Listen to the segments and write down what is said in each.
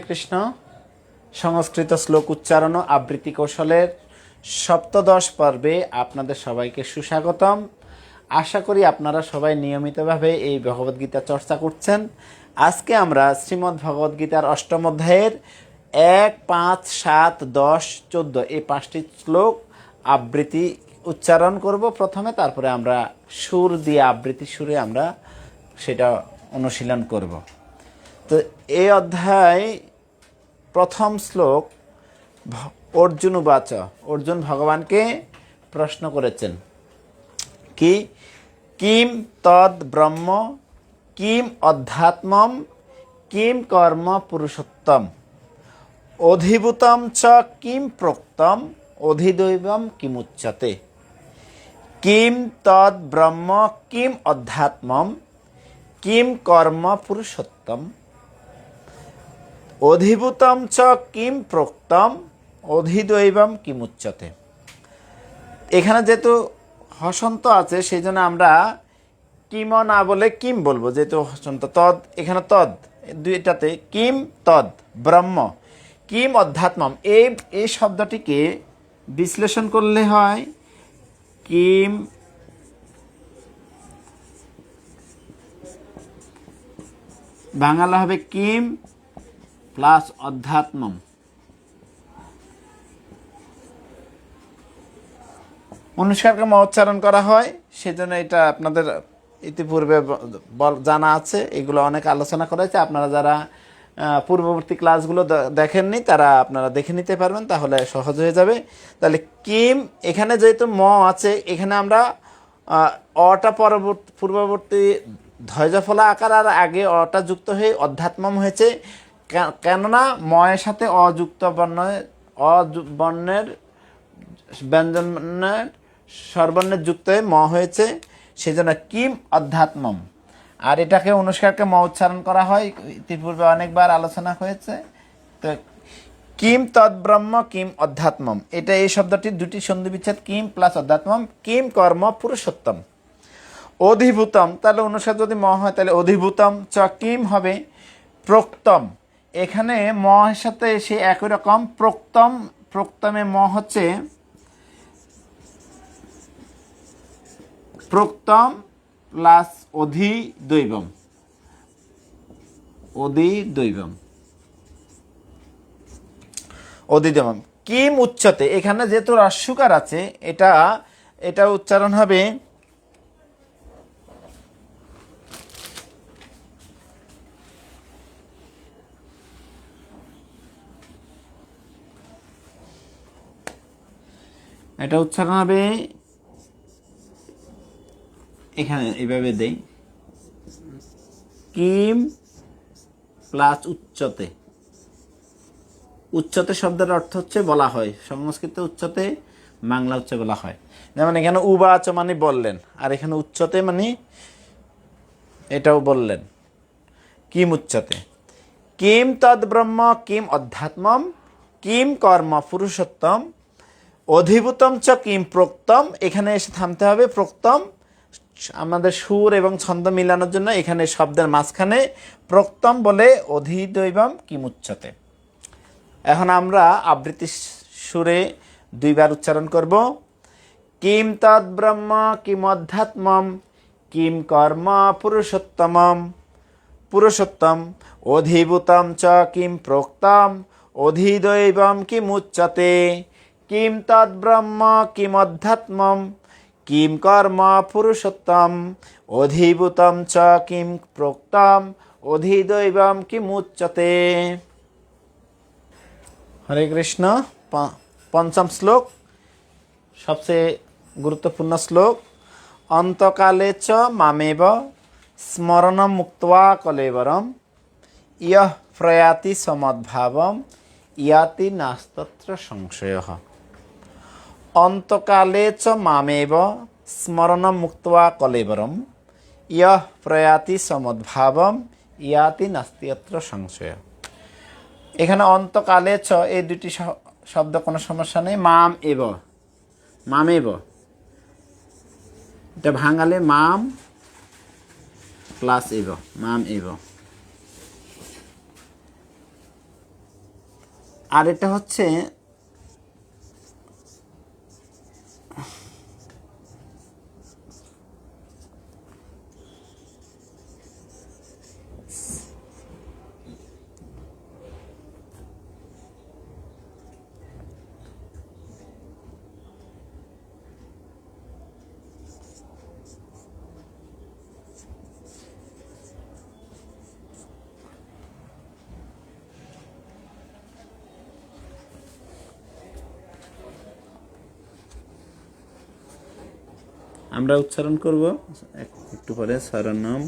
কৃষ্ণ। সংস্কৃত শ্লোক উচ্চারণ ও আবৃত্তি কৌশলের সপ্তদশ পর্বে আপনাদের সবাইকে সুস্বাগতম। আশা করি আপনারা সবাই নিয়মিতভাবে এই ভগবদ্গীতা চর্চা করছেন। আজকে আমরা শ্রীমদ্ ভগবদ্গীতার অষ্টম অধ্যায়ের 1, 5, 7, 10, 14 এই 5টি শ্লোক আবৃত্তি উচ্চারণ করব প্রথমে, তারপরে আমরা সুর দিয়ে আবৃত্তি সুরে আমরা সেটা অনুশীলন করব। তো এই অধ্যায় প্রথম শ্লোক অর্জুন উবাচ, অর্জুন ভগবানকে প্রশ্ন করেছেন কি কিম তদ ব্রহ্ম কিম অধ্যাত্মম কিম কর্ম পুরুষোত্তম অধিভূতম চ কিম প্রোক্তম অধিদৈবম কিমুচ্যতে। কিম তদ ব্রহ্ম কিম অধ্যাত্মম কিম কর্ম পুরুষোত্তম অধিভূতম চ কিম প্রোক্তম অধিদৈবম কিমুচ্যতে। এখানে যেহেতু হসন্ত আছে সেই জন্য আমরা কিম না বলে কিম বলবো, যেহেতু হসন্ত। তদ, এখানে তদ দুইটাতে কিম তদ ব্রহ্ম কিম অধ্যাত্মম, এই শব্দটিকে বিশ্লেষণ করলে হয় কিম বাংলা হবে কিম প্লাস অধ্যাত্মম। অনুষ্কারকে ম উচ্চারণ করা হয়, সেজন্য এটা আপনাদের ইতিপূর্বে জানা আছে, এগুলো অনেক আলোচনা করা হয়েছে। আপনারা যারা পূর্ববর্তী ক্লাসগুলো দেখেননি তারা আপনারা দেখে নিতে পারবেন, তাহলে সহজ হয়ে যাবে। তাহলে কিম, এখানে যেহেতু ম আছে, এখানে আমরা অটা পূর্ববর্তী ধৈর্যফলা আকার আর আগে অটা যুক্ত হয়ে অধ্যাত্মম হয়েছে। কেননা ময়ের সাথে অযুক্ত বর্ণের ব্যঞ্জনের স্বরবর্ণের যুক্ত হয়ে ম হয়েছে, সেই জন্য কিম অধ্যাত্মম। আর এটাকে অনুষ্কারকে ম উচ্চারণ করা হয়, ইতিপূর্বে অনেকবার আলোচনা হয়েছে। তো কিম তদ্ব্রহ্ম কিম অধ্যাত্মম, এটা এই শব্দটির দুটি সন্ধি বিচ্ছেদ, কিম প্লাস অধ্যাত্মম। কিম কর্ম পুরুষোত্তম অধিভূতম, তাহলে অনুষ্কার যদি ম হয় তাহলে অধিভূতম চ কিম হবে প্রোক্তম। এখানে ম এর সাথে এসে একই রকম প্রোক্তম, প্রোক্তমে ম হচ্ছে প্রোক্তম প্লাস অধিদৈবম, অধিদৈবম অধিদৈবম। কিম উচ্চতে, এখানে যেহেতু হ্রস্বকার আছে, এটা উচ্চারণ হবে এখানে এইভাবে দেই, কিম প্লাস উচ্চতে। উচ্চতে শব্দের অর্থ হচ্ছে বলা হয়, সংস্কৃত উচ্চতে, বাংলা উচ্চে বলা হয়। যেমন এখানে উবাচ মানে বললেন, আর এখানে উচ্চতে মানে এটাও বললেন, কিম উচ্চতে। কিম তদ ব্রহ্ম কিম অধ্যাত্মম কিম কর্ম পুরুষোত্তম অধিভূতম চ কিম প্রোক্তম। এখানে এসে থামতে হবে, প্রোক্তম আমাদের সুর এবং ছন্দ মিলানোর জন্য এখানে শব্দের মাঝখানে প্রোক্তম বলে অধিদৈবম কিমুচ্যতে। এখন আমরা আবৃত্তি সুরে দুইবার উচ্চারণ করব। কিম তদ ব্রহ্ম কিম অধ্যাত্মম কিম কর্ম পুরুষোত্তম অধিভূতম চ কিম প্রোক্তম অধিদৈবম কিমুচ্যতে। কিম তদ ব্রহ্ম কিম অধ্যাত্মম কিম কর্ম পুরুষোত্তম অধিভূতম চ কিম প্রোক্তম অধিদৈবম কিমুচ্যতে। হরে কৃষ্ণ। পঞ্চম শ্লোক সবচেয়ে গুরুত্বপূর্ণ শ্লোক। অন্তকালে চ মামেব স্মরণম মুক্ত্বা কলেবরম ইয়ঃ প্রয়াতি সমদ্ভাবম ইয়াতি নাস্তত্র সংশয়ঃ। অন্তকালে চ মামেব স্মরণম মুক্ত্বা কলেবরম ইয়ঃ প্রয়াতি সমদ্ভাবম ইয়াতি নাস্ত্যত্র সংশয়। এখানে অন্তকালে চ, এই দুটি শব্দ কোনো সমস্যা নেই। মামেব, এটা ভাঙালে মাম প্লাস এব, মাম এব। আর এটা হচ্ছে আমরা উচ্চারণ করব একটু পরে স্মরণম।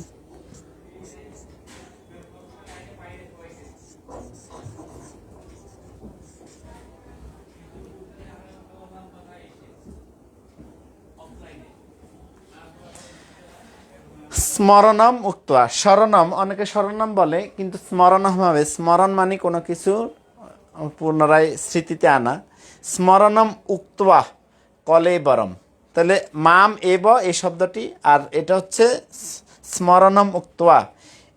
স্মরণম উক্তয়া, স্মরণম অনেকে স্মরণম বলে, কিন্তু স্মরণম হবে, স্মরণ মানে কোনো কিছু পুনরায় স্মৃতিতে আনা। স্মরণম উক্তয়া কলেবরম, তাহলে মাম এব এই শব্দটি, আর এটা হচ্ছে স্মরণম উক্তয়া,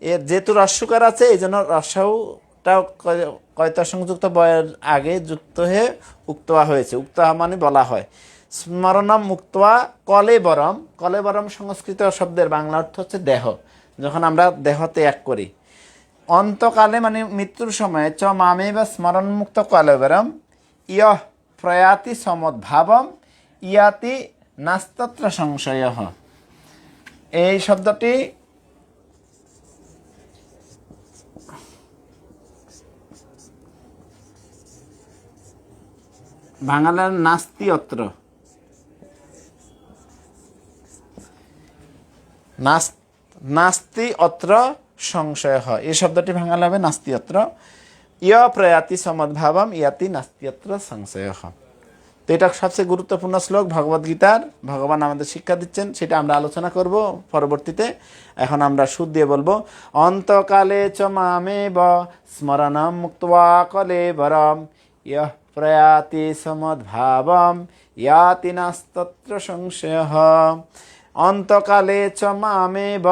এর যেহেতু রস্যকার আছে এই জন্য রস্যটাও কয়তা সংযুক্ত বয়ের আগে যুক্ত হয়ে উক্তয়া হয়েছে। উক্তয়া মানে বলা হয়। স্মরণম মুক্তয়া কলেবরম, কলেবরম সংস্কৃত শব্দের বাংলা অর্থ হচ্ছে দেহ, যখন আমরা দেহ ত্যাগ করি। অন্তকালে মানে মৃত্যুর সময়ে চ মামে বা স্মরণ মুক্ত কলেবরম ইয় প্রয়াতি সমদ্ভাবম ইয়াতি নাস্তত্র সংশয়। এই শব্দটি বাংলার নাস্তি অত্র, নাস্তি অত্র সংশয় হয়, এই শব্দটি বাংলা হবে নাস্তি অত্র। ইয় প্রয়াতি সমদ্ভাবম ইয়াতি নাস্তি অত্র সংশয়। তো এটা সবচেয়ে গুরুত্বপূর্ণ শ্লোক ভগবদ্গীতার, ভগবান আমাদের শিক্ষা দিচ্ছেন, সেটা আমরা আলোচনা করব পরবর্তীতে। এখন আমরা সুর দিয়ে বলবো, অন্তকালে চ মামেব স্মরণম মুক্ত্বা কলেবরম ইয়ঃ প্রয়াতি সমদ্ভাবম ইয়াতি নাস্তত্র সংশয়ঃ। অন্তকালে চ মামেব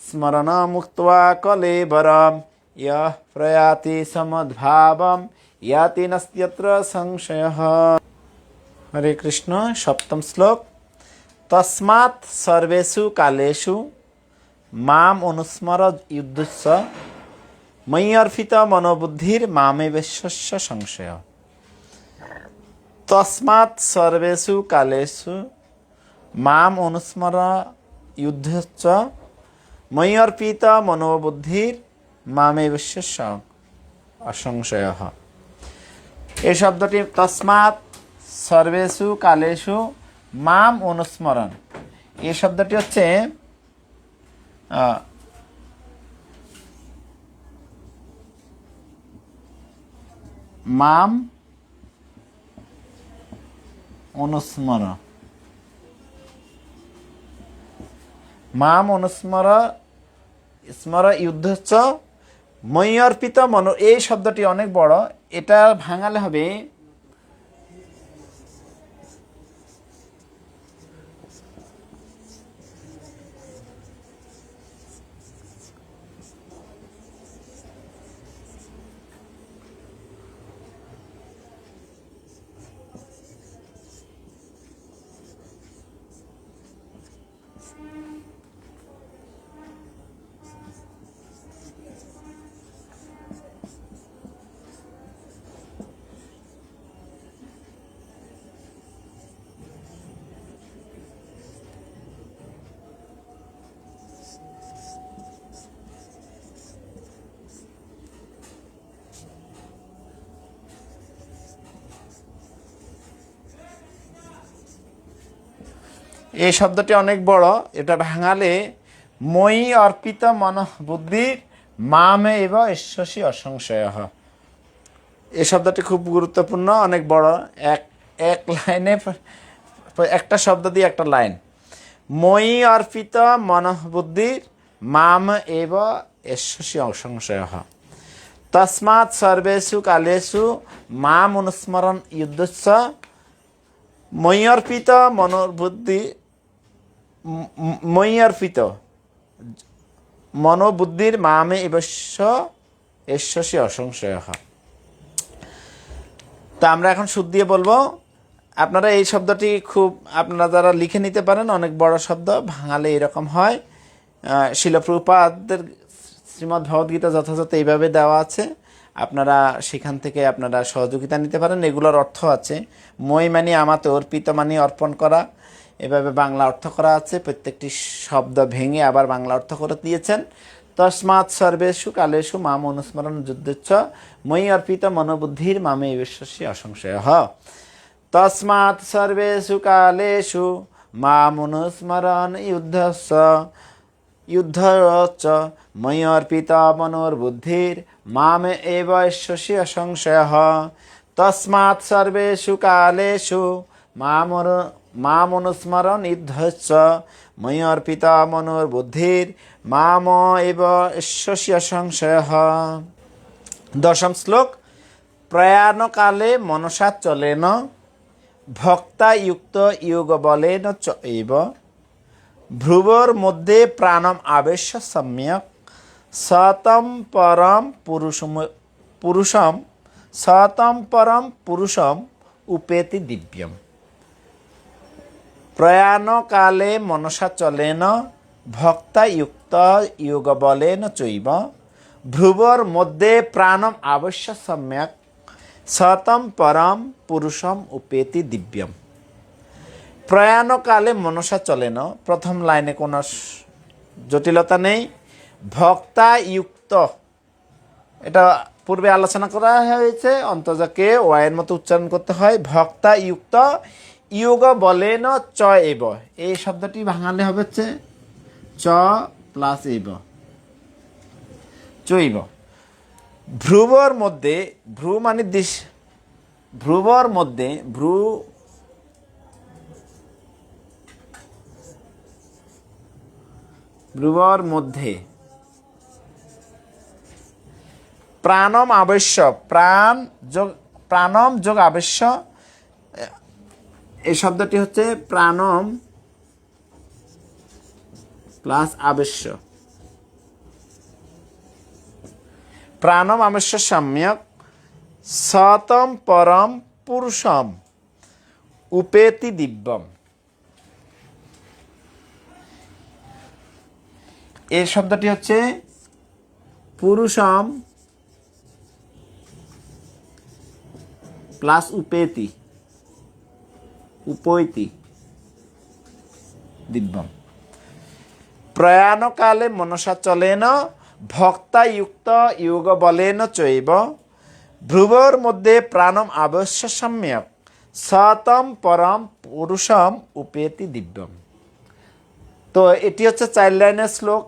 স্মরণম মুক্ত্বা কলেবরম ইয়ঃ প্রয়াতি সমদ্ভাবম ইয়াতি নাস্ত্যত্র সংশয়ঃ। হরে কৃষ্ণ। সপ্তম শ্লোক, তস্মাৎ সর্বেষু কালেষু মাম অনুস্মর যুদ্ধস্য ময়ি অর্পিত মনোবুদ্ধির মামেবেশ্বস্য সংশয়। তস্মাৎ সর্বেষু কালেষু মাম অনুস্মর যুদ্ধস্য ময়ি অর্পিত মনোবুদ্ধির মামেবেশ্বস্য অসংশয়। এই শব্দটি তস্মাৎ সর্বেষু কালেষু মাম অনুস্মরণ, এই শব্দটি হচ্ছে মাম অনুস্মর, মাম অনুস্মর স্মর যুদ্ধ ময়ি অর্পিত মনো, এই শব্দটি অনেক বড়, এটা ভাঙালে হবে এই শব্দটি অনেক বড়, এটা ভাঙালে ময়ি অর্পিত মন বুদ্ধির মামে এব ঈশ্বসী অসংশয়। এই শব্দটি খুব গুরুত্বপূর্ণ, অনেক বড়, এক এক লাইনে একটা শব্দ দিয়ে একটা লাইন। ময়ি অর্পিত মন বুদ্ধির মাম এব ঈশ্বসী অসংশয়। তস্মাৎ সর্বেষু কালেষু মাম অনুস্মরণ যুদ্ধস্য ময়ি অর্পিত মনোবুদ্ধি, ময়ি অর্পিত মনোবুদ্ধির মামে এবশ্য ঈশ্বসী অসংশয়। তো আমরা এখন সুদ দিয়ে বলবো। আপনারা এই শব্দটি খুব আপনারা যারা লিখে নিতে পারেন, অনেক বড় শব্দ, ভাঙালে এরকম হয়। শিল প্রভুপাদের শ্রীমদ্ ভগবদ্গীতা যথাযথ এইভাবে দেওয়া আছে, আপনারা সেখান থেকে আপনারা সহযোগিতা নিতে পারেন। এগুলোর অর্থ আছে। মই মানে আমাতে, অর্পিত মানে অর্পণ করা, এভাবে বাংলা অর্থ করা আছে। প্রত্যেকটি শব্দ ভেঙে আবার বাংলা অর্থ করে দিয়েছেন। তস্মাৎ সর্বেষু কালেষু মাম অনুস্মরণ যুদ্ধচ্ছ মই অর্পিত মনোবুদ্ধির মামে বিশ্বসী অসংশয়। তস্মাৎ সর্বেষু কালেষু মাম অনুস্মরণ যুদ্ধচ্ছ মই অর্পিত মনোর্বুদ্ধির মামে এব বিশ্বসী অসংশয়। তস্মাৎ সর্বেষু কালেষু মাম অনুস্মরণ যুদ্ধচ্ছ মই অর্পিত মনোর্বুদ্ধির মাম এব বিশ্বসী অসংশয়। দশম শ্লোক। প্রয়াণকালে মনসা চলেন ভক্তাযুক্ত যোগ বলেন চৈব ভ্রুবর মধ্যে প্রাণম আবেশ্য সম্যক সতম পরম পুরুষম উপেতি দিব্যম। প্রয়াণকালে মনসা চলেন ভক্তাযুক্ত যোগ বলেন চৈব ভ্রুবর মধ্যে প্রাণম আবশ্য সম্যক সতম পরম পুরুষম উপেতি দিব্যম। প্রয়াণকালে মনসা চলেন, প্রথম লাইনে কোনো জটিলতা নেই। ভক্তাযুক্ত, এটা পূর্বে আলোচনা করা হয়েছে, অন্তর্জাকে ওয়ের মতো উচ্চারণ করতে হয়। ভক্তাযুক্ত যোগ বলেন চ এব, এই শব্দটি ভাঙালে হবে হচ্ছে চ প্লাস এব চৈব। ভ্রুবর মধ্যে, ভ্রু মানে দিশ, ভ্রুবর মধ্যে, ভ্রুবর মধ্যে প্রাণম আবশ্যক, প্রাণম যোগ আবশ্যক, এই শব্দটি হচ্ছে প্রাণম প্লাস আবশ্যক। প্রাণম আবশ্য সম্যক সতম পরম পুরুষম উপেতি দিব্যম। এই শব্দটি হচ্ছে পুরুষম প্লাস উপেতি, উপৈতি দিব্যম। প্রয়াণকালে মনসা চলেন ভক্তাযুক্ত যোগ বলেন চৈব ভ্রুবর মধ্যে প্রাণম আবশ্য সম্যক সতম পরম পুরুষম উপেতি দিব্যম। তো এটি হচ্ছে 4 লাইনের শ্লোক।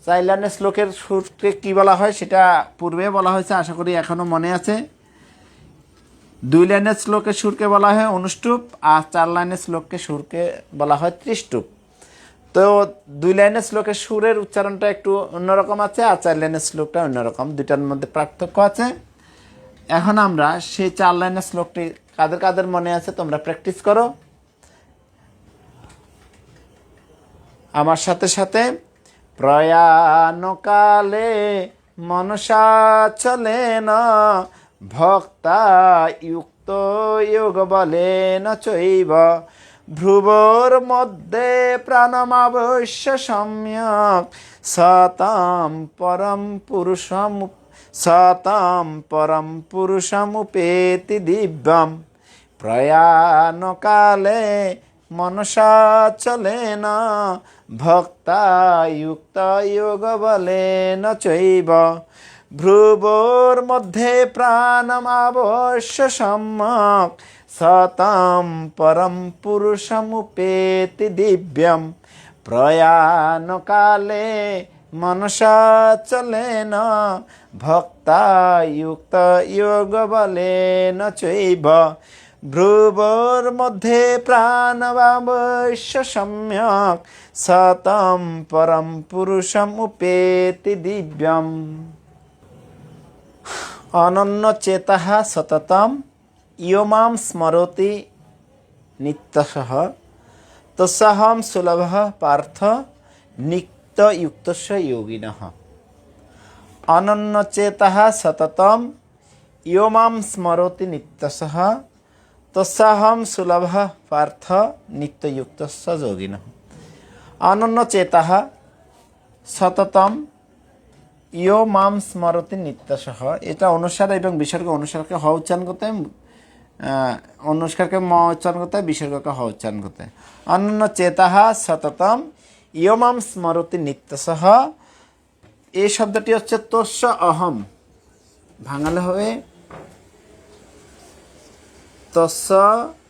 4 লাইনের শ্লোকের সুরকে কি বলা হয় সেটা পূর্বে বলা হয়েছে, আশা করি এখনো মনে আছে। 2 লাইনের শ্লোকের সুরকে বলা হয় অনুষ্টুপ, আর 4 লাইনের শ্লোককে সুরকে বলা হয় ত্রিষ্টুপ। তো 2 লাইনের শ্লোকের সুরের উচ্চারণটা একটু অন্যরকম আছে, আর 4 লাইনের শ্লোকটা অন্যরকম, দুটার মধ্যে পার্থক্য আছে। এখন আমরা সেই 4 লাইনের শ্লোকটি কাদের কাদের মনে আছে তোমরা প্র্যাকটিস করো আমার সাথে সাথে। প্রয়াণকালে মনসা চলেন ভক্তাযুক্ত যোগ বলেন চৈব ভ্রুবর মধ্যে প্রাণমাবশ্য সম্যক সতম পরম পুরুষমুপেতি দিব্যম। প্রয়াণকালে মনসা চলেন ভক্তাযুক্ত যোগ বলেন চৈব ভ্রুবর মধ্যে প্রাণমাবশ্য সম্যক সতম পরম পুরুষমুপেতি দিব্যম। প্রয়াণকালে মনসা চলেন ভক্তাযুক্ত যোগ বলেন চৈব ভ্রুবর মধ্যে প্রাণমাবশ্য সম্যক সতম পরম পুরুষমুপেতি দিব্যম। অনন্য চেতঃ সততম ইয়মাম স্মরতি নিত্যশঃ তস্যাহং সুলভঃ পার্থ নিত্যযুক্তস্য যোগিনঃ। অনন্য চেতঃ সততম ইয় মাম স্মরতি নিত্যসহ তস্যাহম সুলভ পার্থ নিত্যযুক্তস্য যোগিনঃ অনন্য চেতঃ সততম ইয় মাম স্মরতি নিত্যসহ। এটা অনুসার এবং বিসর্গ, অনুসারকে হ উচ্চারণ করতে হয়, অনুষ্কারকে ম উচ্চারণ করতে হয়, বিসর্গকে হ উচ্চারণ করতে হয়। অনন্য চেতঃ সততম ইয় মাম স্মরতি নিত্যসহ। এই শব্দটি হচ্ছে তস্য অহম, ভাঙালে হবে তস্য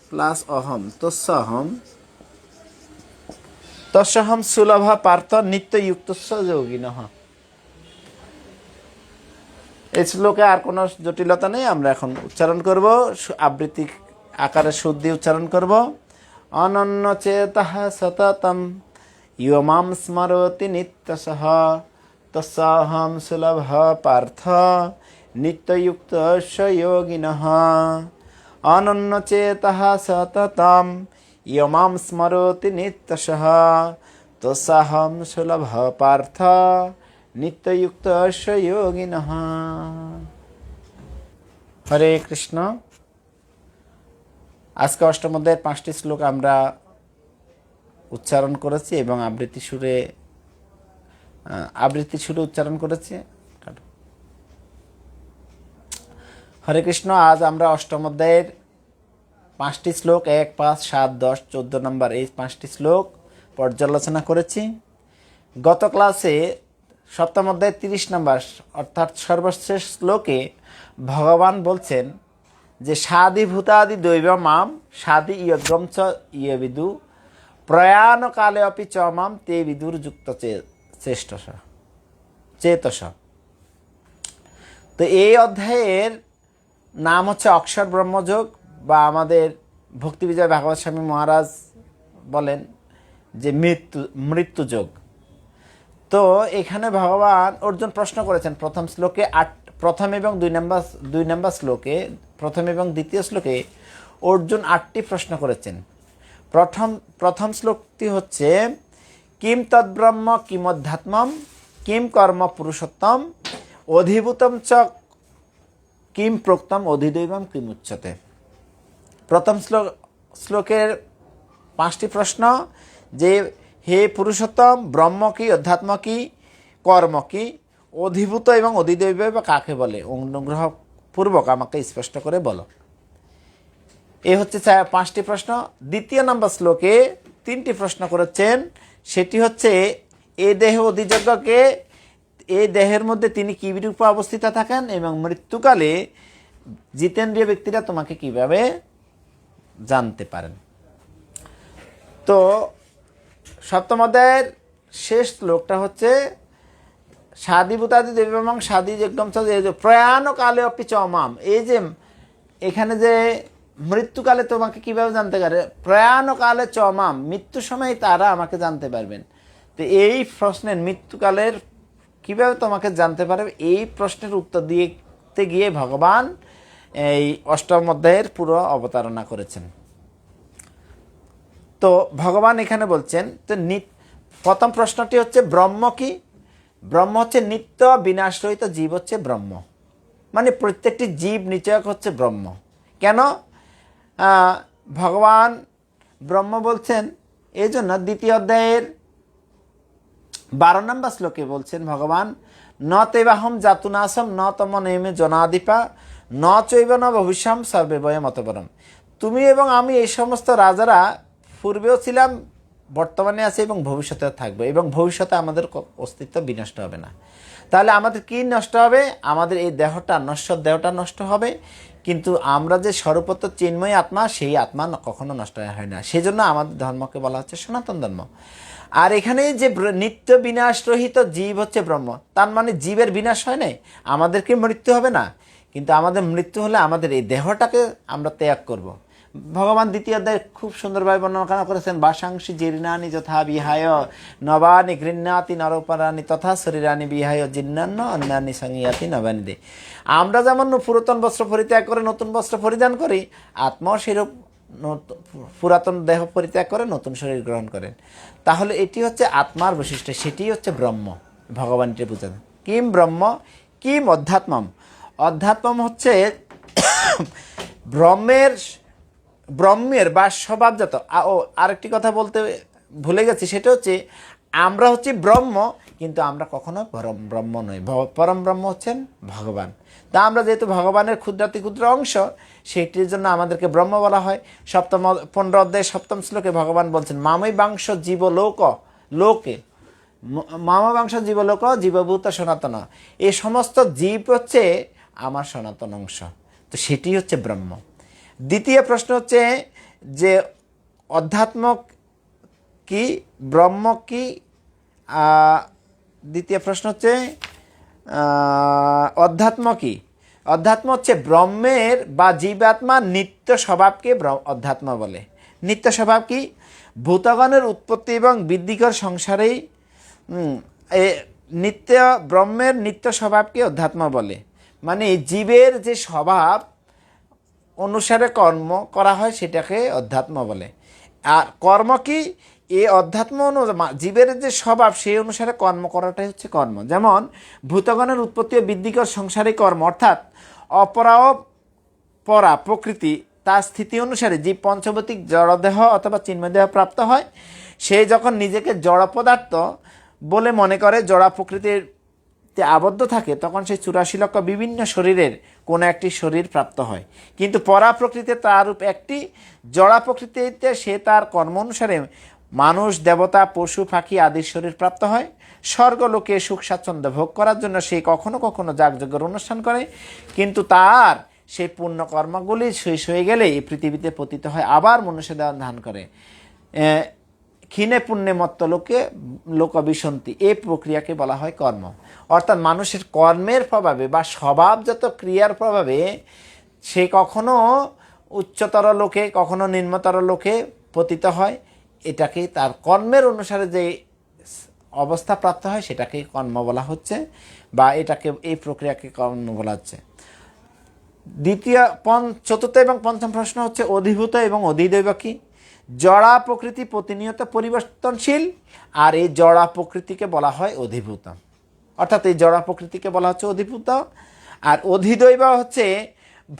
প্লাস অহম, তস্য অহম, তস্যহম সুলভ পার্থ নিত্যযুক্তস্য যোগিনঃ। এই শ্লোকে আর কোনো জটিলতা নেই। আমরা এখন উচ্চারণ করব, আবৃত্তি আকারে সুর দিয়ে উচ্চারণ করব। অনন্য চেতঃ সততম ইয় মাম স্মরতি নিত্যসহ তস্যাহম সুলভ পার্থ নিত্যযুক্তস্য যোগিনঃ। অনন্য চেতঃ সততম ইয় মাম স্মরতি নিত্যসহ তস্যাহম সুলভ পার্থ নিত্যযুক্তস্য যোগিনঃ। হরে কৃষ্ণ। আজকে অষ্টম অধ্যায়ের 5টি শ্লোক আমরা উচ্চারণ করেছি এবং আবৃত্তি সুরে উচ্চারণ করেছি। হরে কৃষ্ণ। আজ আমরা অষ্টম অধ্যায়ের 5টি শ্লোক 1, 5, 7, 10, 14 নম্বর এই 5টি শ্লোক পর্যালোচনা করেছি। গত ক্লাসে সপ্তম অধ্যায় 30 নম্বর অর্থাৎ সর্বশেষ শ্লোকে ভগবান বলছেন যে সাধিভূতাদি দৈব মাম সাধি ইয়গ্রম চ ইয়ে বিদু প্রয়াণ কালে অপি চ মাম তে বিদুর যুক্ত চেতস। তো এই অধ্যায়ের নাম হচ্ছে অক্ষর ব্রহ্মযোগ, বা আমাদের ভক্তিবিজয় ভাগবত স্বামী মহারাজ বলেন যে মৃত্যুযোগ। তো এখানে ভগবান অর্জুন প্রশ্ন করেছেন প্রথম শ্লোকে, প্রথম এবং 2 নম্বর শ্লোকে, প্রথম এবং দ্বিতীয় শ্লোকে অর্জুন 8টি প্রশ্ন করেছেন। প্রথম শ্লোকটি হচ্ছে কিম তদ্ব্রহ্ম কিমধ্যাত্মম কিম কর্ম পুরুষোত্তম অধিভূতম চ কিম প্রোক্তম অধিদৈবম কিম উচ্যতে। প্রথম শ্লোকের 5টি প্রশ্ন যে হে পুরুষোত্তম, ব্রহ্ম কি, অধ্যাত্ম কি, কর্ম কি, অধিভূত এবং অধিদৈব বা কাকে বলে, অনুগ্রহ পূর্বক আমাকে স্পষ্ট করে বলো। এ হচ্ছে 5টি প্রশ্ন। দ্বিতীয় নম্বর শ্লোকে 3টি প্রশ্ন করেছেন। সেটি হচ্ছে এ দেহ অধিযজ্ঞকে, এই দেহের মধ্যে তিনি কি রূপে অবস্থিত থাকেন এবং মৃত্যুকালে জিতেন্দ্রীয় ব্যক্তিরা তোমাকে কিভাবে জানতে পারেন। তো সপ্তম অধ্যায়ের শেষ শ্লোকটা হচ্ছে সাধিভূতাদি দেবং সাধি যজ্ঞম প্রয়াণ কালে অপি চ মাম। এই যে এখানে যে মৃত্যুকালে তোমাকে কিভাবে জানতে পারে, প্রয়াণ কালে চ মাম, মৃত্যুর সময় তারা আমাকে জানতে পারবেন। তো এই প্রশ্নের মৃত্যুকালের কিভাবে তোমাকে জানতে পারবে, এই প্রশ্নের উত্তর দিতে গিয়ে ভগবান এই অষ্টম অধ্যায়ের পুরো অবতারণা করেছেন। তো ভগবান এখানে বলছেন, তো প্রথম প্রশ্নটি হচ্ছে ব্রহ্ম কি। ব্রহ্ম হচ্ছে নিত্য বিনাশরহিত জীব, হচ্ছে ব্রহ্ম, মানে প্রত্যেকটি জীব নিচয়ক হচ্ছে ব্রহ্ম। কেন ভগবান ব্রহ্ম বলছেন, এই জন্য দ্বিতীয় অধ্যায়ের 12 নম্বর শ্লোকে বলছেন ভগবান, ন তেবাহম জাতুনাসম ন তম নেমে জনাদিপা ন চৈব ন ভবিষ্যম সর্বে বয় মতবরম। তুমি এবং আমি এই সমস্ত রাজারা পূর্বেও ছিলাম, বর্তমানে আছে এবং ভবিষ্যতে থাকবে, এবং ভবিষ্যতে আমাদের অস্তিত্ব বিনষ্ট হবে না। তাহলে আমাদের কি নষ্ট হবে? আমাদের এই দেহটা, নশ্বর দেহটা নষ্ট হবে, কিন্তু আমরা যে সর্বত্র চিন্ময় আত্মা, সেই আত্মা কখনো নষ্ট হয় না। সেই জন্য আমাদের ধর্মকে বলা হচ্ছে সনাতন ধর্ম। আর এখানে যে নিত্য বিনাশ রহিত জীব হচ্ছে ব্রহ্ম, তার মানে জীবের বিনাশ হয় নাই, আমাদেরকে মৃত্যু হবে না, কিন্তু আমাদের মৃত্যু হলে আমাদের এই দেহটাকে আমরা ত্যাগ করব। ভগবান দ্বিতীয় অধ্যায়ে খুব সুন্দরভাবে বর্ণনা করেছেন, বাসাংশী জীর্ণানি যথা বিহায় নবানি গৃহ্ণাতি নরপরানি তথা শরীরানি বিহায় জীর্ণান্ন অন্যান্য সংজ্ঞাতি নবানি দে। আমরা যেমন পুরাতন বস্ত্র পরিত্যাগ করে নতুন বস্ত্র পরিধান করি, আত্মাও সেরূপ পুরাতন দেহ পরিত্যাগ করে নতুন শরীর গ্রহণ করেন। তাহলে এটি হচ্ছে আত্মার বৈশিষ্ট্য, সেটি হচ্ছে ব্রহ্ম। ভগবান এটি বুঝান কিম ব্রহ্ম কিম অধ্যাত্মম। অধ্যাত্মম হচ্ছে ব্রহ্মের ব্রহ্মের বা স্বভাবজাত। ও আরেকটি কথা বলতে ভুলে গেছি, সেটা হচ্ছে আমরা হচ্ছে ব্রহ্ম, কিন্তু আমরা কখনো ব্রহ্ম নই। পরম ব্রহ্ম হচ্ছেন ভগবান। তা আমরা যেহেতু ভগবানের ক্ষুদ্রাতি ক্ষুদ্র অংশ, সেটির জন্য আমাদেরকে ব্রহ্ম বলা হয়। 15 অধ্যায় 7ম শ্লোকে ভগবান বলছেন, মামৈ বাংশ জীব লোকে মামা বাংশ জীবলোক জীবভূত সনাতন। এই সমস্ত জীব হচ্ছে আমার সনাতন অংশ। তো সেটি হচ্ছে ব্রহ্ম। দ্বিতীয় প্রশ্ন হচ্ছে যে অধ্যাত্ম কি, ব্রহ্ম কি? দ্বিতীয় প্রশ্ন হচ্ছে অধ্যাত্ম কি? অধ্যাত্ম হচ্ছে ব্রহ্মের বা জীবাত্মার নিত্য স্বভাবকে অধ্যাত্ম বলে। নিত্য স্বভাব কি? ভূতগণের উৎপত্তি এবং বৃদ্ধিকর সংসারেই নিত্য ব্রহ্মের নিত্য স্বভাবকে অধ্যাত্ম বলে। মানে জীবের যে স্বভাব অনুসারে কর্ম করা হয় সেটাকে অধ্যাত্ম বলে। আর কর্ম কি? এই অধ্যাত্ম জীবের যে স্বভাব সেই অনুসারে কর্ম করাটাই হচ্ছে কর্ম। যেমন ভূতগণের উৎপত্তি ও বৃদ্ধিকর সংসারে কর্ম, অর্থাৎ অপরা প্রকৃতি তার স্থিতি অনুসারে জীব পঞ্চভৌতিক জড়দেহ অথবা চিন্ময়দেহ প্রাপ্ত হয়। সে যখন নিজেকে জড় পদার্থ বলে মনে করে, জড়া প্রকৃতিতে আবদ্ধ থাকে, তখন সেই 84 লক্ষ বিভিন্ন শরীরের কোনো একটি শরীর প্রাপ্ত হয়। কিন্তু পরা প্রকৃতিতে তার একটি জড়া প্রকৃতিতে সে তার কর্ম অনুসারে মানুষ, দেবতা, পশু, পাখি আদির শরীর প্রাপ্ত হয়। স্বর্গলোকে সুখ স্বাচ্ছন্দ্য ভোগ করার জন্য সে কখনো কখনো যাগযজ্ঞের অনুষ্ঠান করে, কিন্তু তার সেই পুণ্য কর্মগুলি শেষ হয়ে গেলে এই পৃথিবীতে পতিত হয়, আবার মনুষ্য দেহ ধারণ করে। ক্ষীণে পুণ্যে মত্ত লোকবিশন্তি, এই প্রক্রিয়াকে বলা হয় কর্ম। অর্থাৎ মানুষের কর্মের প্রভাবে বা স্বভাবজাত ক্রিয়ার প্রভাবে সে কখনো উচ্চতর লোকে কখনো নিম্নতর লোকে পতিত হয়। এটাকে তার কর্মের অনুসারে যে অবস্থা প্রাপ্ত হয় সেটাকে কর্ম বলা হচ্ছে, বা এটাকে এই প্রক্রিয়াকে কর্ম বলা হচ্ছে। চতুর্থ এবং পঞ্চম প্রশ্ন হচ্ছে অধিভূত এবং অধিদৈব কি? জড়া প্রকৃতি প্রতিনিয়ত পরিবর্তনশীল, আর এই জড়া প্রকৃতিকে বলা হয় অধিভূত। অর্থাৎ এই জড়া প্রকৃতিকে বলা হচ্ছে অধিভূত। আর অধিদৈব হচ্ছে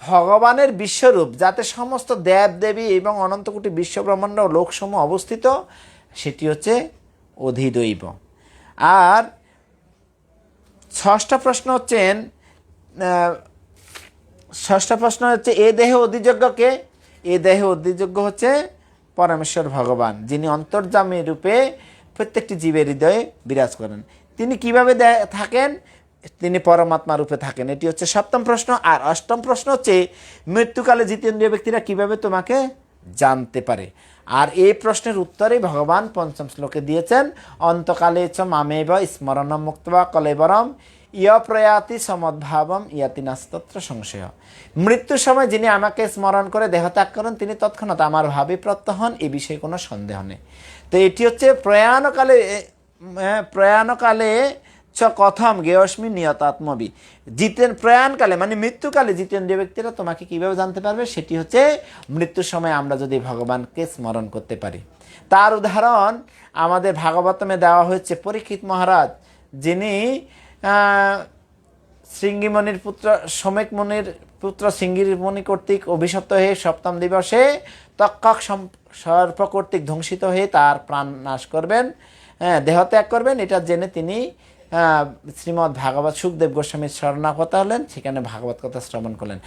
ভগবানের বিশ্বরূপ, যাতে সমস্ত দেব দেবী এবং অনন্তকোটি বিশ্বব্রহ্মাণ্ড ও লোকসমূহ অবস্থিত, সেটি হচ্ছে অধিদৈব। আর ষষ্ঠ প্রশ্ন হচ্ছে এ দেহে অধিযোগ্যকে? এ দেহে অধিযোগ্য হচ্ছে পরমেশ্বর ভগবান, যিনি অন্তর্যামী রূপে প্রত্যেকটি জীবের হৃদয়ে বিরাজ করেন। তিনি কিভাবে থাকেন? তিনি পরমাত্মা রূপে থাকেন। এটি হচ্ছে 7ম প্রশ্ন। আর 8ম প্রশ্ন হচ্ছে মৃত্যুকালে জিতেন্দ্রীয় ব্যক্তিরা কিভাবে তোমাকে জানতে পারে? আর এই প্রশ্নের উত্তরে ভগবান 5ম শ্লোকে দিয়েছেন, অন্তকালে চ মামেব স্মরণম মুক্তবা কলেবরম ইয় প্রয়াতি সমদ্ভাবম ইয়াতি নাস্তত্র সংশয়। মৃত্যুর সময় যিনি আমাকে স্মরণ করে দেহত্যাগ করেন, তিনি তৎক্ষণাৎ আমার ভাবে প্রত্য হন, এ বিষয়ে কোনো সন্দেহ নেই। তো এটি হচ্ছে প্রয়াণকালে চ কথম গেয়স্মি নিয়তাত্মবি। প্রয়াণকালে মানে মৃত্যুকালে জিতেন্দ্রীয় ব্যক্তিরা তোমাকে কিভাবে জানতে পারবে? সেটি হচ্ছে মৃত্যুর সময় আমরা যদি ভগবানকে স্মরণ করতে পারি। তার উদাহরণ আমাদের ভাগবতমে দেওয়া হয়েছে। পরীক্ষিত মহারাজ, যিনি শৃঙ্গিমণির পুত্র সমেক মুনির পুত্র শৃঙ্গিমণি কর্তৃক অভিশপ্ত হয়ে 7ম দিবসে তক্ষক সর্প কর্তৃক ধ্বংসিত হয়ে তার প্রাণ নাশ করবেন, দেহত্যাগ করবেন, এটা জেনে তিনি শ্রীমদ্ ভাগবত সুখদেব গোস্বামীর শরণাগত হলেন, সেখানে ভাগবত কথা শ্রবণ করলেন।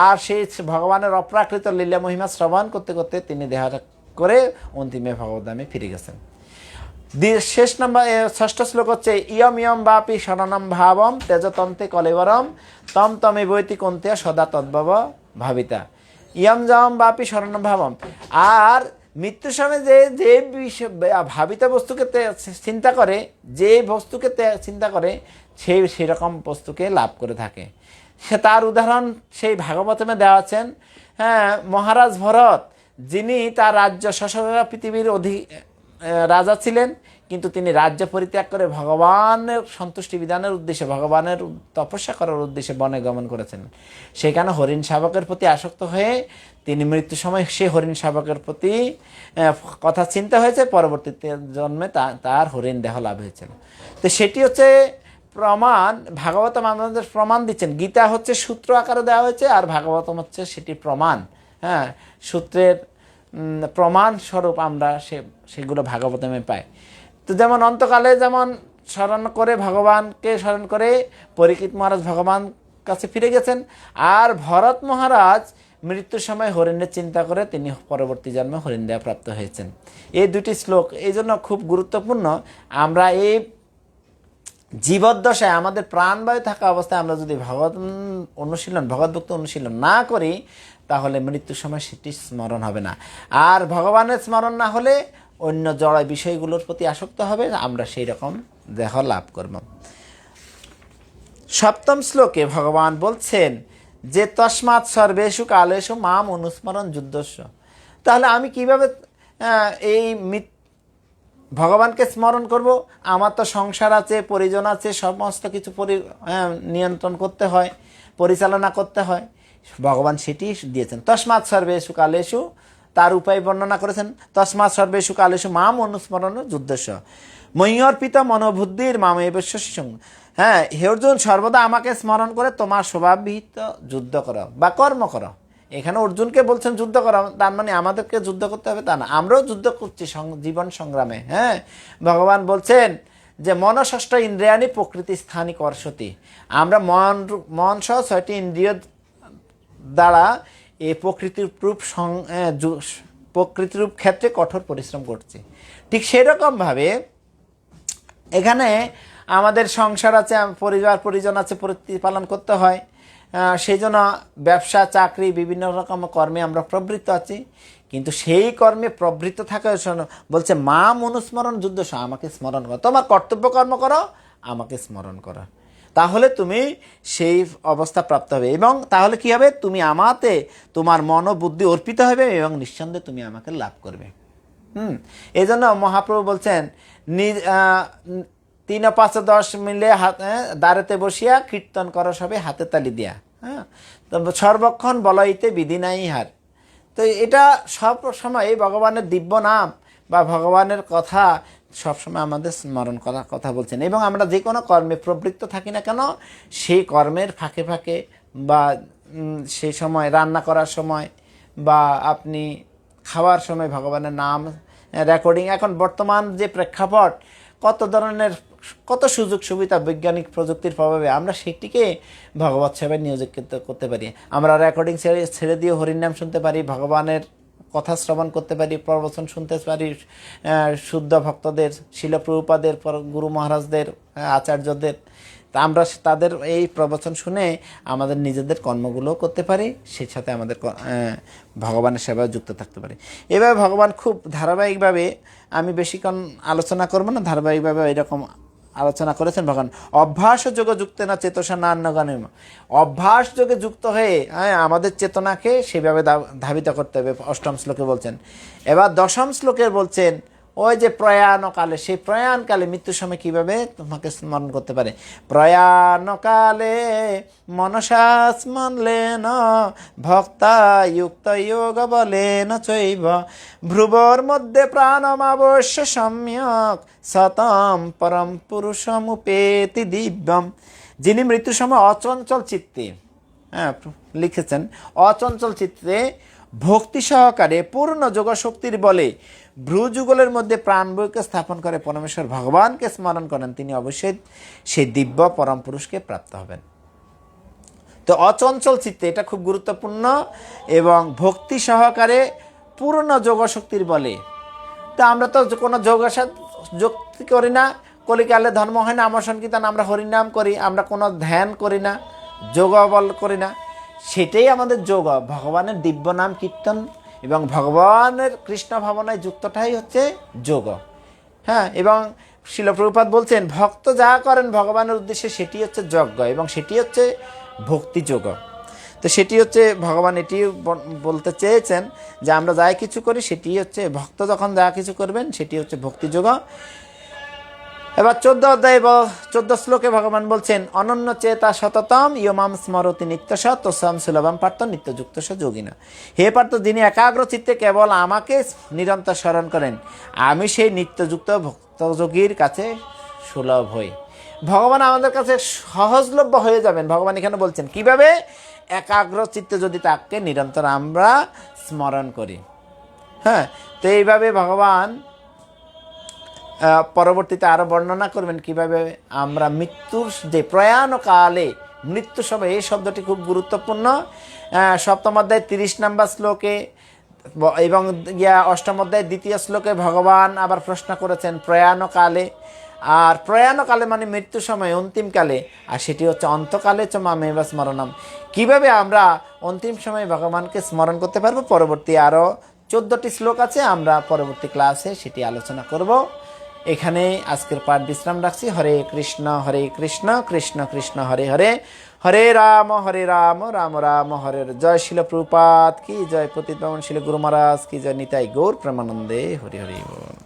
আর সেই ভগবানের অপ্রাকৃত লীলা মহিমা শ্রবণ করতে করতে তিনি দেহত্যাগ করে অন্তিমে ভগবদ্ধামে ফিরে গেছেন। শেষ নম্বর 6ষ্ঠ শ্লোক হচ্ছে ইয়ম ইয়ম বাপি শরণম ভাবম তেজতন্তে কলেবরম তম তমে বৈতি কন্তে সদা তদ্ভব ভাবিতা। ইয়ম যম বাপি শরণম ভাবম। আর মৃত্যুর সময় যে ভাবিত বস্তুকে চিন্তা করে, যে বস্তুকে চিন্তা করে, সেই সেরকম বস্তুকে লাভ করে থাকে। সে তার উদাহরণ সেই ভাগবতমে দেওয়া আছেন। মহারাজ ভরত, যিনি তার রাজ্য শশা পৃথিবীর রাজা ছিলেন, কিন্তু তিনি রাজ্য পরিত্যাগ করে ভগবানের সন্তুষ্টি বিধানের উদ্দেশ্যে, ভগবানের তপস্যা করার উদ্দেশ্যে বনে গমন করেছেন। সেখানে হরিণ শাবকের প্রতি আসক্ত হয়ে তিনি মৃত্যুর সময় সে হরিণ শাবকের প্রতি কথা চিন্তা হয়েছে, পরবর্তীতে জন্মে তার হরিণ দেহ লাভ হয়েছিল। তো সেটি হচ্ছে প্রমাণ ভাগবতম আমাদের প্রমাণ দিচ্ছেন। গীতা হচ্ছে সূত্র আকারে দেওয়া হয়েছে, আর ভাগবতম হচ্ছে সেটি প্রমাণ। হ্যাঁ, সূত্রের প্রমাণ স্বরূপ আমরা সেগুলো ভাগবতমে পাই। তো যেমন অন্তকালে যেমন স্মরণ করে ভগবানকে স্মরণ করে পরীক্ষিত মহারাজ ভগবান কাছে ফিরে গেছেন, আর ভরত মহারাজ মৃত্যুর সময় হরিণের চিন্তা করে তিনি পরবর্তী জন্মে হরিণ দেয়া প্রাপ্ত হয়েছেন। এই দুটি শ্লোক এই জন্য খুব গুরুত্বপূর্ণ। আমরা এই জীবদ্দশায় আমাদের প্রাণবায়ু থাকা অবস্থায় আমরা যদি ভগবদ্ভক্তি অনুশীলন না করি, তাহলে মৃত্যুর সময় সেটি স্মরণ হবে না। আর ভগবানের স্মরণ না হলে অন্য জড় বিষয়গুলোর প্রতি আসক্ত হবে, আমরা সেই রকম দেহ লাভ করব। সপ্তম শ্লোকে ভগবান বলছেন যে তস্মাৎ সর্বেষু কালেষু মাম অনুস্মরণ যুদ্ধস্য। তাহলে আমি কিভাবে এই ভগবানকে স্মরণ করব? আমার তো সংসার আছে, পরিজন আছে, সমস্ত কিছু নিয়ন্ত্রণ করতে হয়, পরিচালনা করতে হয়। ভগবান সেটি দিয়েছেন। তস্মাৎ সর্বেষু কালেষু, তার উপায় বর্ণনা করেছেন। তস্মাৎ সর্বেষু কালেষু মাম অনুস্মরণ যুদ্ধস্য ময়্যর্পিত মনোবুদ্ধির মাম এবশ্যসি সঙ্গ। হ্যাঁ, হে অর্জুন, সর্বদা আমাকে স্মরণ করে তোমার স্বভাববিহিত যুদ্ধ করো বা কর্ম করো। এখানে অর্জুনকে বলছেন যুদ্ধ করা, তার মানে আমাদেরকে যুদ্ধ করতে হবে তা না, আমরাও যুদ্ধ করছি জীবন সংগ্রামে। হ্যাঁ, ভগবান বলছেন যে মনষষ্ঠ ইন্দ্রিয়াণি প্রকৃতি স্থানী কর্ষতি। আমরা মন সহ 6টি ইন্দ্রিয় দ্বারা এই প্রকৃতিরূপ ক্ষেত্রে কঠোর পরিশ্রম করছি। ঠিক সেরকমভাবে এখানে আমাদের সংসার আছে, পরিবার পরিজন আছে, প্রতিপালন করতে হয়। সেই জন্য ব্যবসা, চাকরি, বিভিন্ন রকম কর্মে আমরা প্রবৃত্ত আছি। কিন্তু সেই কর্মে প্রবৃত্ত থাকা বলছে মাম অনুস্মরণ যুদ্ধ, আমাকে স্মরণ করো, তোমার কর্তব্য কর্ম করো, আমাকে স্মরণ করো, তাহলে তুমি সেই অবস্থা প্রাপ্ত হবে। এবং তাহলে কি হবে? তুমি আমাতে তোমার মন ও বুদ্ধি অর্পিত হবে এবং নিঃসন্দেহে তুমি আমাকে লাভ করবে। এই জন্য মহাপ্রভু বলছেন 3 5 10 মিলে দাঁড়াতে বসিয়া কীর্তন করো সবে হাতে তালি দিয়া। হ্যাঁ, তো সর্বক্ষণ বলইতে বিধি নাই হার। তো এটা সব সময় ভগবানের দিব্য নাম বা ভগবানের কথা সবসময় আমাদের স্মরণ করার কথা বলছেন। এবং আমরা যে কোনো কর্মে প্রবৃত্ত থাকি না কেন, সেই কর্মের ফাঁকে ফাঁকে বা সেই সময় রান্না করার সময় বা আপনি খাওয়ার সময় ভগবানের নাম রেকর্ডিং, এখন বর্তমান যে প্রেক্ষাপট, কত সুযোগ সুবিধা বৈজ্ঞানিক প্রযুক্তির প্রভাবে আমরা সেটিকে ভগবত সেবায় নিয়োজিত করতে পারি। আমরা রেকর্ডিং ছেড়ে দিয়ে হরিনাম শুনতে পারি, ভগবানের কথা শ্রবণ করতে পারি, প্রবচন শুনতে পারি, শুদ্ধ ভক্তদের, শিল প্রভুপাদের, গুরু মহারাজদের, আচার্যদের। তা আমরা তাদের এই প্রবচন শুনে আমাদের নিজেদের কর্মগুলো করতে পারি, সেই সাথে আমাদের ভগবানের সেবায় যুক্ত থাকতে পারি। এভাবে ভগবান খুব ধারাবাহিকভাবে, আমি বেশিক্ষণ আলোচনা করবো না, ধারাবাহিকভাবে এরকম আলোচনা করেছেন ভগবান। অভ্যাস যোগে যুক্ত না চেতসা না অন্যগানিম, অভ্যাস যোগে যুক্ত হয়ে আমাদের চেতনাকে সেভাবে ধাবিত করতে হবে, 8ম শ্লোকে বলছেন। এবার 10ম শ্লোকে বলছেন ওই যে প্রয়াণকালে, সেই প্রয়াণকালে মৃত্যুর সময় কীভাবে তোমাকে স্মরণ করতে পারে। প্রয়াণকালে মনসা স্মরলেন ভক্তা যুক্ত যোগ বলেন চৈব ভ্রুবর মধ্যে প্রাণমাবশ্য সম্যক সতম পরম পুরুষমুপেতি দিব্যম। যিনি মৃত্যুর সময় অচঞ্চল চিত্তে, লিখেছেন, অচঞ্চল চিত্তে ভক্তি সহকারে পূর্ণ যোগশক্তির বলে ভ্রুযুগলের মধ্যে প্রাণবয়কে স্থাপন করে পরমেশ্বর ভগবানকে স্মরণ করেন, তিনি অবশ্যই সেই দিব্য পরম পুরুষকে প্রাপ্ত হবেন। তো অচঞ্চল চিত্তে, এটা খুব গুরুত্বপূর্ণ। এবং ভক্তি সহকারে পূর্ণ যোগশক্তির বলে, তো আমরা তো কোনো যুক্তি করি না, কলিকালে ধর্ম হয় না, আমার সংকীর্তন, আমরা হরিনাম করি, আমরা কোনো ধ্যান করি না, যোগ বল করি না, সেটাই আমাদের যোগ। ভগবানের দিব্য নাম কীর্তন এবং ভগবানের কৃষ্ণ ভাবনায় যুক্তটাই হচ্ছে যোগ। হ্যাঁ, এবং শিল প্রভুপাদ বলছেন ভক্ত যা করেন ভগবানের উদ্দেশ্যে সেটি হচ্ছে যজ্ঞ এবং সেটি হচ্ছে ভক্তি যোগ। তো সেটি হচ্ছে ভগবান এটি বলতে চেয়েছেন যে আমরা যাই কিছু করি সেটি হচ্ছে, ভক্ত যখন যা কিছু করবেন সেটি হচ্ছে ভক্তি যোগ। এবার 14 অধ্যায় 14 শ্লোকে ভগবান বলছেন অনন্য চেতা সততম ইয়মাম স্মরতি নিত্যস তসাম সুলভম পার্থ নিত্যযুক্ত যোগিনা। হে পার্থ, যিনি একাগ্র চিত্তে কেবল আমাকে নিরন্তর স্মরণ করেন, আমি সেই নিত্যযুক্ত ভক্তযোগীর কাছে সুলভ হই। ভগবান আমাদের কাছে সহজলভ্য হয়ে যাবেন। ভগবান এখানে বলছেন কিভাবে, একাগ্র চিত্তে যদি তাকে নিরন্তর আমরা স্মরণ করি। হ্যাঁ, তো এইভাবে ভগবান পরবর্তীতে আরও বর্ণনা করবেন কিভাবে আমরা মৃত্যুর যে প্রয়াণকালে, মৃত্যু সময়, এই শব্দটি খুব গুরুত্বপূর্ণ। সপ্তম অধ্যায় 30 নম্বর শ্লোকে এবং অষ্টম অধ্যায় 2য় শ্লোকে ভগবান আবার প্রশ্ন করেছেন প্রয়াণকালে। আর প্রয়াণকালে মানে মৃত্যু সময়, অন্তিমকালে, আর সেটি হচ্ছে অন্তকালে চ মামেব স্মরণম। কীভাবে আমরা অন্তিম সময়ে ভগবানকে স্মরণ করতে পারবো, পরবর্তী আরও 14টি শ্লোক আছে, আমরা পরবর্তী ক্লাসে সেটি আলোচনা করব। এখানে আজকের পাঠ বিশ্রাম রাখছি। হরে কৃষ্ণ কৃষ্ণ কৃষ্ণ হরে হরে, হরে রাম রাম রাম হরে হরে। জয় শিল প্রভুপাদ কি জয়, পতিত পাবন শিল গুরু মহারাজ কি জয়, নিতাই গৌর প্রেমানন্দে হরি হরি বল।